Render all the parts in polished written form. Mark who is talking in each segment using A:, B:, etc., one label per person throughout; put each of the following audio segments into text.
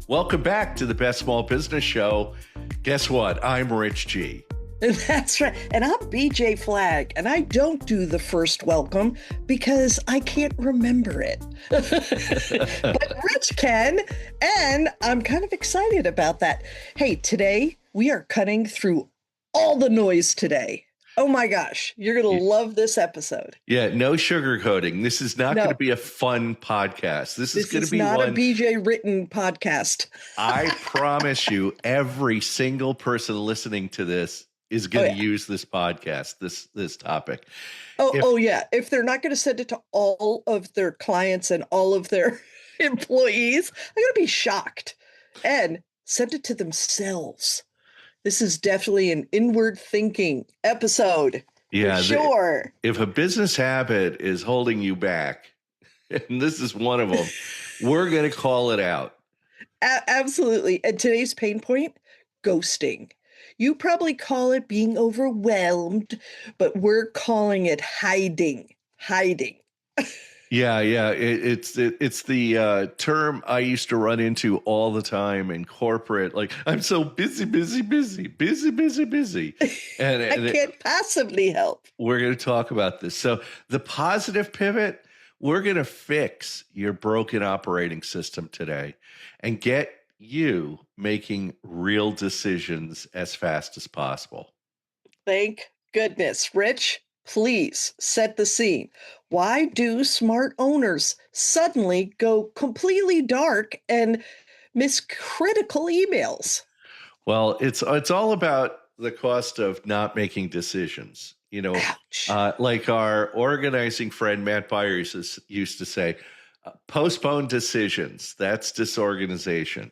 A: Welcome back to the Best Small Business Show. Guess what? I'm Rich G.
B: That's right. And I'm BJ Flagg, and I don't do the first welcome because I can't remember it. But Rich can, and I'm kind of excited about that. Hey, today we are cutting through all the noise today. Oh my gosh, you're going to love this episode.
A: Yeah, no sugarcoating. This is not going to be a fun podcast. This is going to be
B: not
A: one,
B: a BJ written podcast.
A: I promise you, every single person listening to this is going to use this podcast, this topic.
B: Yeah. If they're not going to send it to all of their clients and all of their employees, I'm going to be shocked. And send it to themselves. This is definitely an inward thinking episode.
A: Yeah,
B: sure.
A: If a business habit is holding you back, and this is one of them, we're going to call it out.
B: Absolutely. And today's pain point, ghosting. You probably call it being overwhelmed, but we're calling it hiding.
A: Yeah. It's the term I used to run into all the time in corporate. Like, I'm so busy. And
B: I can't possibly help.
A: We're going to talk about this. So the positive pivot, we're going to fix your broken operating system today and get you making real decisions as fast as possible.
B: Thank goodness. Rich, please set the scene. Why do smart owners suddenly go completely dark and miss critical emails?
A: Well, it's all about the cost of not making decisions. You know, like our organizing friend Matt Byers used to say, postpone decisions. That's disorganization.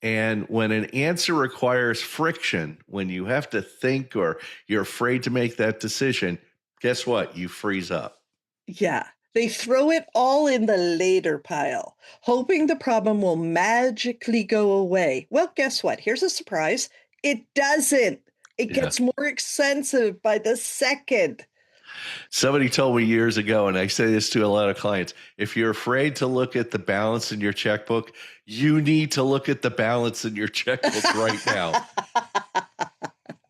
A: And when an answer requires friction, when you have to think or you're afraid to make that decision, guess what? You freeze up.
B: Yeah. They throw it all in the later pile, hoping the problem will magically go away. Well, guess what? Here's a surprise. It doesn't. It gets more expensive by the second.
A: Somebody told me years ago, and I say this to a lot of clients, if you're afraid to look at the balance in your checkbook, you need to look at the balance in your checkbook right now.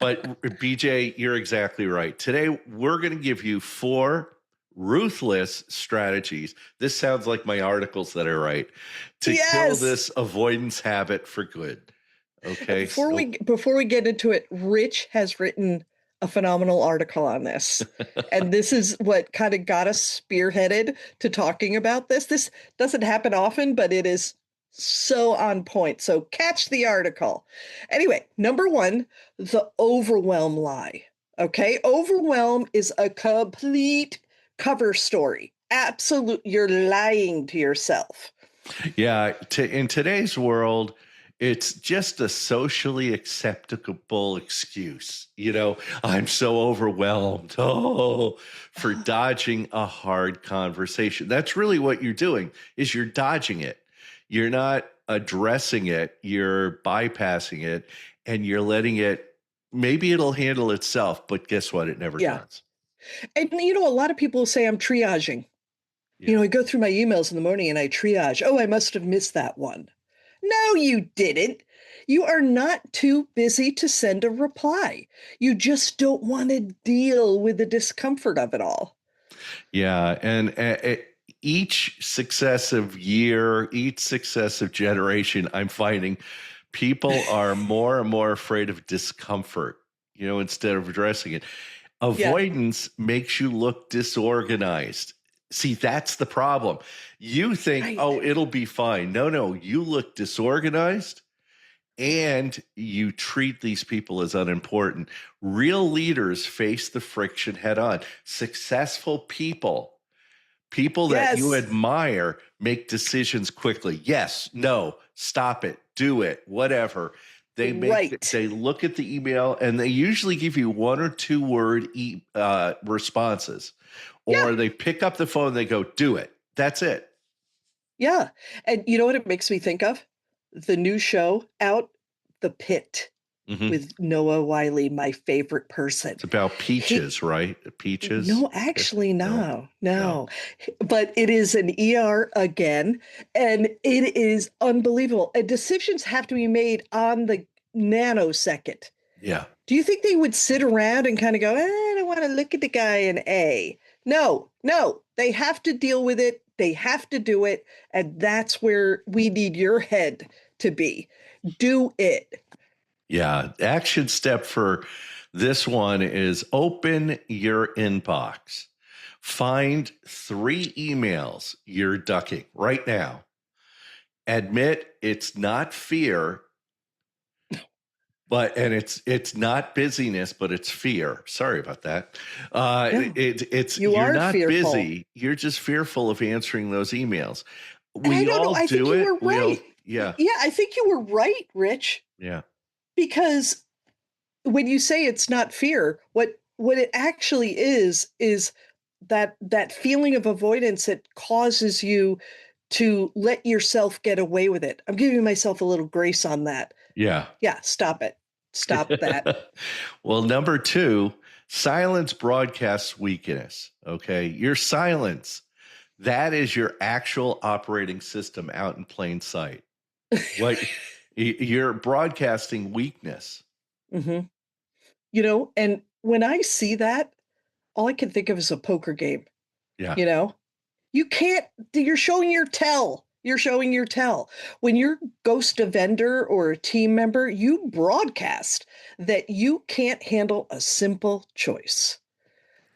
A: But BJ, you're exactly right. Today, we're going to give you 4 ruthless strategies. This sounds like my articles that I write to kill this avoidance habit for good. Okay.
B: Before we get into it, Rich has written a phenomenal article on this. And this is what kind of got us spearheaded to talking about this. This doesn't happen often, but it is so on point. So catch the article. Anyway, number 1, the overwhelm lie. Okay. Overwhelm is a complete cover story. Absolute. You're lying to yourself.
A: Yeah. In today's world, it's just a socially acceptable excuse. You know, I'm so overwhelmed. For dodging a hard conversation. That's really what you're doing, is you're dodging it. You're not addressing it. You're bypassing it, and you're letting it, maybe it'll handle itself, but guess what? It never does.
B: And, a lot of people say I'm triaging. Yeah. I go through my emails in the morning and I triage. Oh, I must have missed that one. No, you didn't. You are not too busy to send a reply. You just don't want to deal with the discomfort of it all.
A: Yeah. And each successive year, each successive generation, I'm finding people are more and more afraid of discomfort, instead of addressing it. Avoidance makes you look disorganized. See, that's the problem. You think, it'll be fine. No, you look disorganized and you treat these people as unimportant. Real leaders face the friction head on. Successful people that you admire, make decisions quickly. Yes, no, stop it, do it, whatever. They they look at the email and they usually give you 1 or 2 word responses, or they pick up the phone and they go, do it. That's it.
B: Yeah. And you know what it makes me think of? The new show out, The Pit.
A: Mhm.
B: with Noah Wiley, my favorite person.
A: It's about
B: He,
A: peaches, right? Peaches?
B: no, actually,
A: No,
B: no,
A: no.
B: no. But it is an ER again, and it is unbelievable. And decisions have to be made on the nanosecond.
A: Yeah.
B: Do you think they would sit around and kind of go, I don't want to look at the guy in A? No, no, they have to deal with it. They have to do it. And that's where we need your head to be. Do it.
A: Yeah. Action step for this one is open your inbox. Find 3 emails you're ducking right now. Admit it's not fear, and it's not busyness, but it's fear. Sorry about that.
B: No,
A: It's
B: you
A: you're
B: are
A: not
B: fearful.
A: busy. You're just fearful of answering those emails.
B: And I
A: We
B: don't know.
A: all
B: I think
A: do
B: you
A: it.
B: were right.
A: Yeah,
B: Yeah, I think you were right, Rich,
A: yeah,
B: because when you say it's not fear, what it actually is that feeling of avoidance that causes you to let yourself get away with it. I'm giving myself a little grace on that.
A: yeah.
B: Yeah, stop it. Stop that.
A: Well, number 2, silence broadcasts weakness. Okay, your silence, that is your actual operating system out in plain sight. What you're broadcasting weakness.
B: hmm and when I see that, all I can think of is a poker game.
A: Yeah.
B: You know, you can't, you're showing your tell. You're showing your tell. When you're ghost a vendor or a team member, you broadcast that you can't handle a simple choice.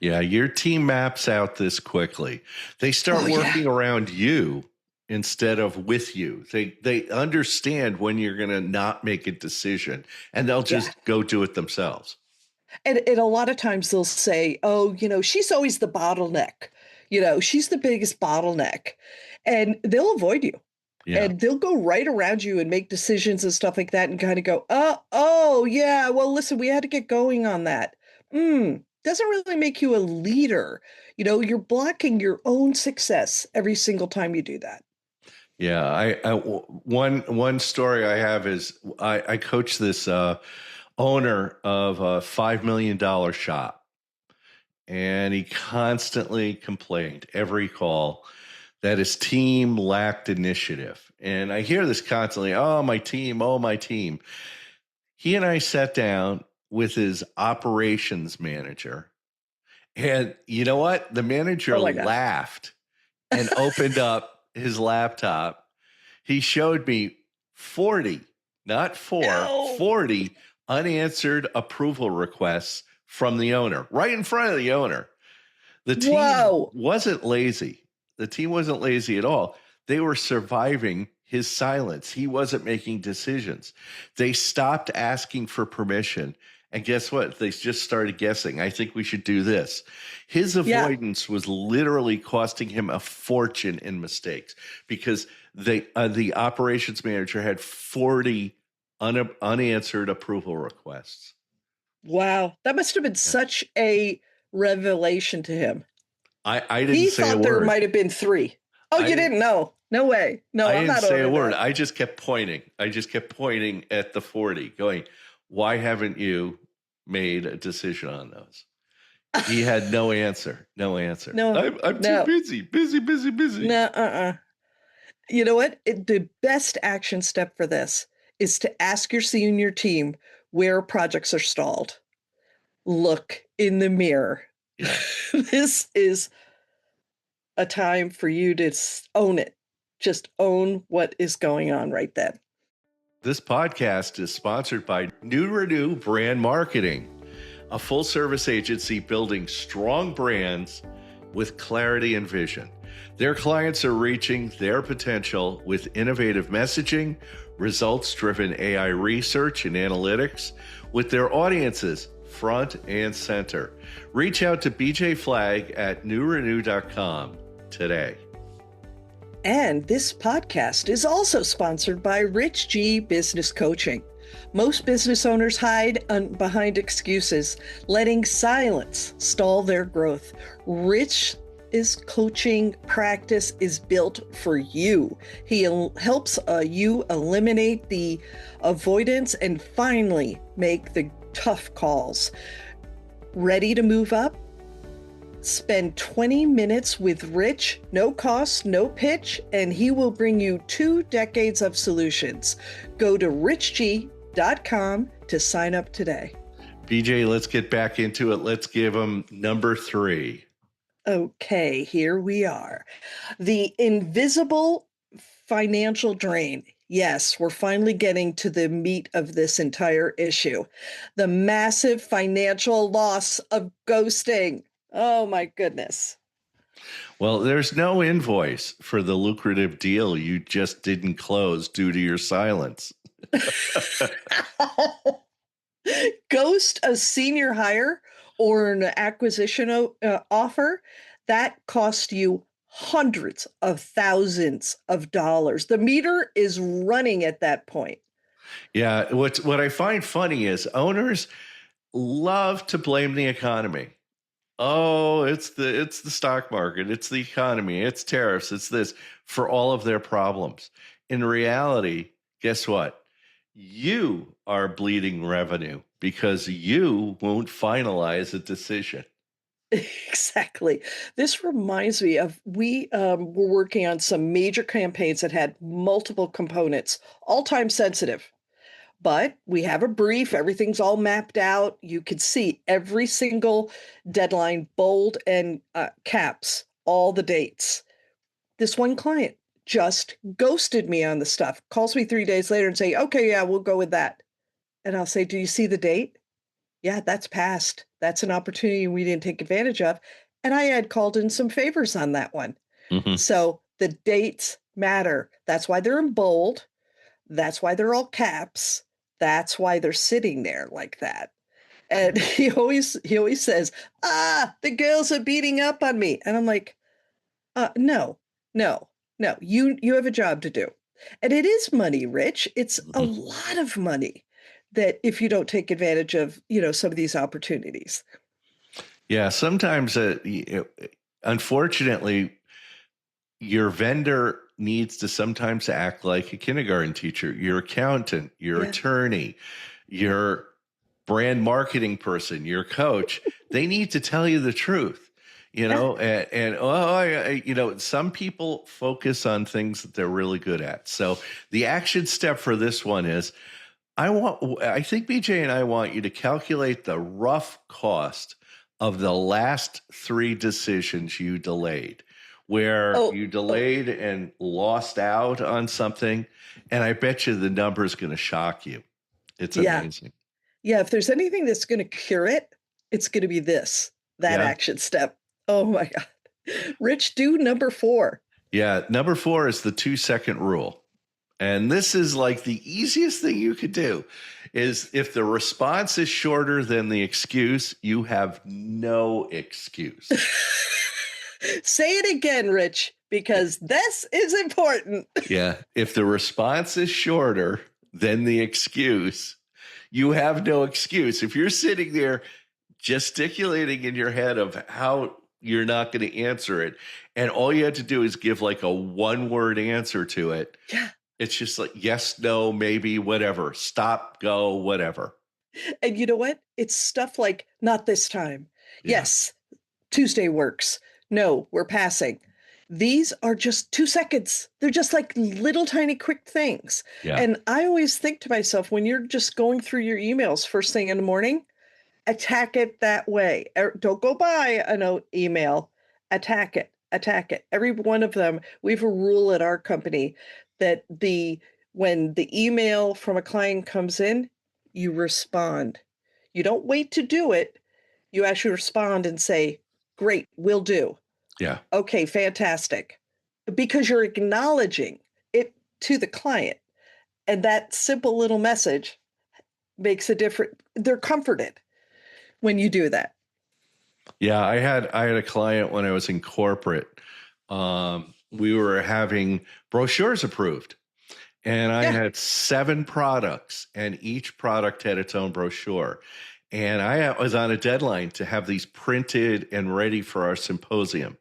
A: Yeah, your team maps out this quickly. They start
B: Oh, yeah.
A: working around you instead of with you. They understand when you're going to not make a decision, and they'll
B: Yeah.
A: just go do it themselves.
B: And a lot of times they'll say, oh, she's always the bottleneck. She's the biggest bottleneck. And they'll avoid you.
A: Yeah.
B: And they'll go right around you and make decisions and stuff like that and kind of go, oh, yeah, well, listen, we had to get going on that. Doesn't really make you a leader. You're blocking your own success every single time you do that.
A: Yeah, one story I have is I coach this owner of a $5 million shop, and he constantly complained every call that his team lacked initiative. And I hear this constantly, oh, my team, oh, my team. He and I sat down with his operations manager. And you know what? The manager
B: Oh my God.
A: laughed and opened up his laptop. He showed me 40, not 4,
B: No.
A: 40 unanswered approval requests from the owner, right in front of the owner. The team
B: Whoa.
A: wasn't lazy. The team wasn't lazy at all. They were surviving his silence. He wasn't making decisions. They stopped asking for permission. And guess what? They just started guessing. I think we should do this. His
B: Yeah.
A: avoidance was literally costing him a fortune in mistakes because the operations manager had 40 unanswered approval requests.
B: Wow. That must have been such a revelation to him.
A: I didn't
B: He
A: say a
B: thought there
A: word.
B: might have been 3. Oh, you didn't know? No way. No,
A: I
B: I'm
A: didn't
B: not
A: say a
B: over
A: word.
B: that.
A: I just kept pointing. I just kept pointing at the 40, going, why haven't you made a decision on those? He had no answer. No answer.
B: No,
A: I'm too
B: no,
A: busy. Busy.
B: no. You know what? The best action step for this is to ask your senior team where projects are stalled. Look in the mirror.
A: Yeah.
B: This is a time for you to own it. Just own what is going on right then.
A: This podcast is sponsored by New Renew Brand Marketing, a full service agency building strong brands with clarity and vision. Their clients are reaching their potential with innovative messaging, results driven AI research and analytics, with their audiences front and center. Reach out to BJ Flagg at newrenew.com today.
B: And this podcast is also sponsored by Rich G Business Coaching. Most business owners hide behind excuses, letting silence stall their growth. Rich His coaching practice is built for you. He helps you eliminate the avoidance and finally make the tough calls. Ready to move up? Spend 20 minutes with Rich, no cost, no pitch, and he will bring you 2 decades of solutions. Go to richg.com to sign up today.
A: BJ, let's get back into it. Let's give them number 3.
B: Okay, here we are. The invisible financial drain. Yes, we're finally getting to the meat of this entire issue. The massive financial loss of ghosting. Oh my goodness.
A: Well, there's no invoice for the lucrative deal you just didn't close due to your silence.
B: Ghost a senior hire or an acquisition offer that cost you hundreds of thousands of dollars. The meter is running at that point.
A: Yeah, what I find funny is owners love to blame the economy. Oh, it's the stock market, it's the economy, it's tariffs, it's this for all of their problems. In reality, guess what? You are bleeding revenue because you won't finalize a decision.
B: Exactly. This reminds me of we were working on some major campaigns that had multiple components, all time sensitive. But we have a brief, everything's all mapped out. You can see every single deadline, bold and caps, all the dates. This one client just ghosted me on the stuff, calls me 3 days later and say, okay, yeah, we'll go with that. And I'll say, do you see the date? Yeah, that's past. That's an opportunity we didn't take advantage of. And I had called in some favors on that one.
A: Mm-hmm.
B: So the dates matter. That's why they're in bold. That's why they're all caps. That's why they're sitting there like that. And he always says, the girls are beating up on me. And I'm like, no, no, no. You have a job to do. And it is money, Rich. It's a
A: Mm-hmm.
B: lot of money that if you don't take advantage of, some of these opportunities.
A: Yeah, sometimes, unfortunately, your vendor needs to sometimes act like a kindergarten teacher, your accountant, your
B: Yeah.
A: attorney, your brand marketing person, your coach. They need to tell you the truth, some people focus on things that they're really good at. So the action step for this one is I think BJ and I want you to calculate the rough cost of the last 3 decisions you delayed, where
B: Oh,
A: you
B: oh,
A: delayed and lost out on something. And I bet you the number is going to shock you. It's
B: yeah.
A: amazing.
B: Yeah. If there's anything that's going to cure it, it's going to be that
A: Yeah.
B: action step. Oh my God. Rich, do number 4.
A: Yeah. Number 4 is the 2-second rule. And this is like the easiest thing you could do is if the response is shorter than the excuse, you have no excuse.
B: Say it again, Rich, because this is important.
A: Yeah. If the response is shorter than the excuse, you have no excuse. If you're sitting there gesticulating in your head of how you're not going to answer it, and all you have to do is give like a 1-word answer to it,
B: Yeah.
A: it's just like yes, no, maybe, whatever, stop, go, whatever.
B: And you know what? It's stuff like not this time.
A: Yeah.
B: Yes, Tuesday works. No, we're passing. These are just 2 seconds. They're just like little tiny quick things.
A: Yeah.
B: And I always think to myself, when you're just going through your emails first thing in the morning, attack it that way. Don't go by an email. Attack it. Attack it. Every one of them. We have a rule at our company that when the email from a client comes in, you respond. You don't wait to do it. You actually respond and say, "Great, will do."
A: Yeah.
B: Okay, fantastic. Because you're acknowledging it to the client. And that simple little message makes a difference. They're comforted when you do that.
A: Yeah, I had a client when I was in corporate. We were having brochures approved, and I
B: Yeah.
A: had 7 products, and each product had its own brochure. And I was on a deadline to have these printed and ready for our symposium.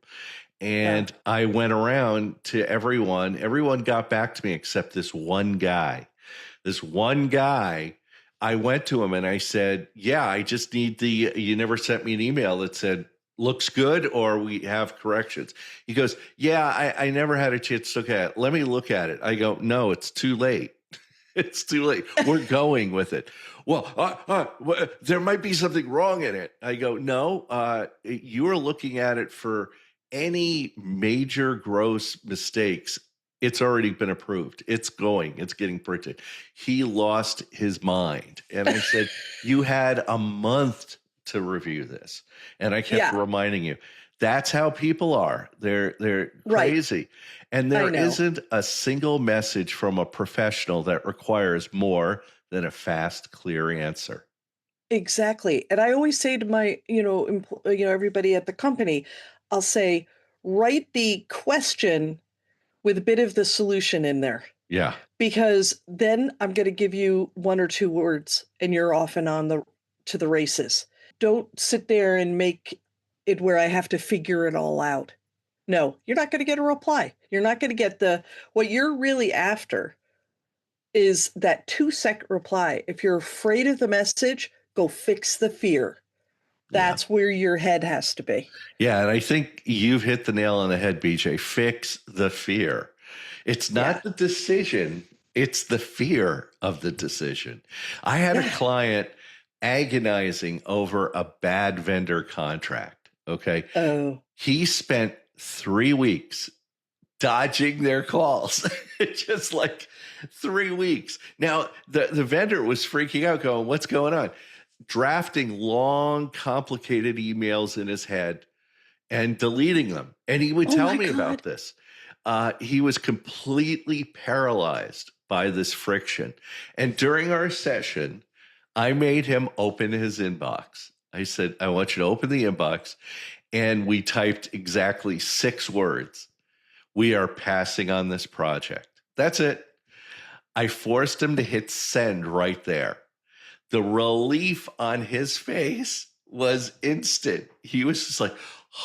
B: Yeah.
A: And I went around to everyone. Everyone got back to me except this one guy. This one guy, I went to him and I said, yeah, I just need you never sent me an email that said, looks good or we have corrections. He goes, yeah, I never had a chance to look at it. Let me look at it. I go, no, it's too late. It's too late. We're going with it. Well, there might be something wrong in it. I go, no, you are looking at it for any major gross mistakes. It's already been approved. It's getting printed. He lost his mind. And I said, you had a month to review this. And I kept
B: Yeah.
A: reminding you, that's how people are. They're
B: Right.
A: crazy. And
B: I
A: there
B: know.
A: isn't a single message from a professional that requires more than a fast, clear answer.
B: Exactly. And I always say to my, everybody at the company, I'll say, write the question with a bit of the solution in there,
A: Yeah.
B: because then I'm going to give you one or two words and you're off and on to the races. Don't sit there and make it where I have to figure it all out. No, you're not going to get a reply. You're not going to get what you're really after is that 2-second reply. If you're afraid of the message, go fix the fear.
A: Yeah.
B: That's where your head has to be.
A: Yeah. And I think you've hit the nail on the head, BJ. Fix the fear. It's
B: Yeah.
A: not the decision, it's the fear of the decision. I had a
B: Yeah.
A: client agonizing over a bad vendor contract. Okay.
B: Oh.
A: He spent 3 weeks dodging their calls, just like 3 weeks. Now, the vendor was freaking out, going, what's going on? Drafting long, complicated emails in his head and deleting them. And he would
B: Oh
A: tell
B: my
A: me
B: God.
A: about this. He was completely paralyzed by this friction. And during our session, I made him open his inbox. I said, I want you to open the inbox. And we typed exactly 6 words. We are passing on this project. That's it. I forced him to hit send right there. The relief on his face was instant. He was just like,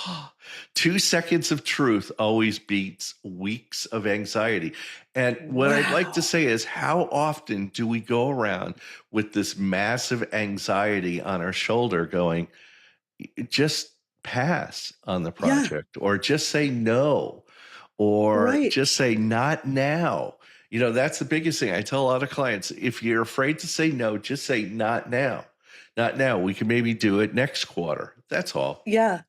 A: oh. 2 seconds of truth always beats weeks of anxiety. And what I'd like to
B: Wow.
A: say is, how often do we go around with this massive anxiety on our shoulder going, just pass on the
B: Yeah.
A: project, or just say no, or
B: Right.
A: just say not now? That's the biggest thing. I tell a lot of clients, if you're afraid to say no, just say not now. Not now. We can maybe do it next quarter. That's all.
B: Yeah.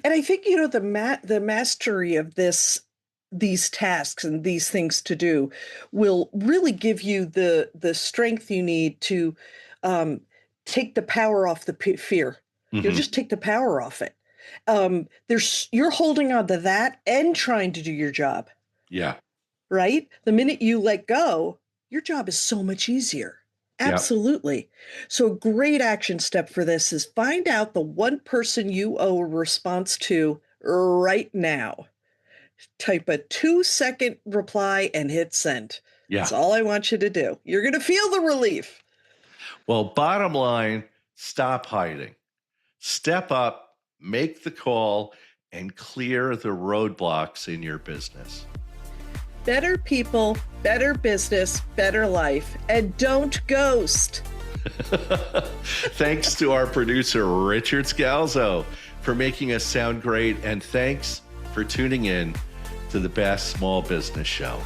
B: And I think, the mastery of these tasks and these things to do will really give you the strength you need to um, take the power off the fear. You'll
A: Hmm.
B: just take the power off it. You're holding on to that and trying to do your job,
A: Yeah.
B: right? The minute you let go, your job is so much easier.
A: Yeah.
B: Absolutely. So, a great action step for this is find out the one person you owe a response to right now. Type a 2-second reply and hit send.
A: Yeah.
B: That's all I want you to do. You're going to feel the relief.
A: Well, bottom line, stop hiding. Step up, make the call, and clear the roadblocks in your business.
B: Better people, better business, better life, and don't ghost.
A: Thanks to our producer, Richard Scalzo, for making us sound great. And thanks for tuning in to the Best Small Business Show.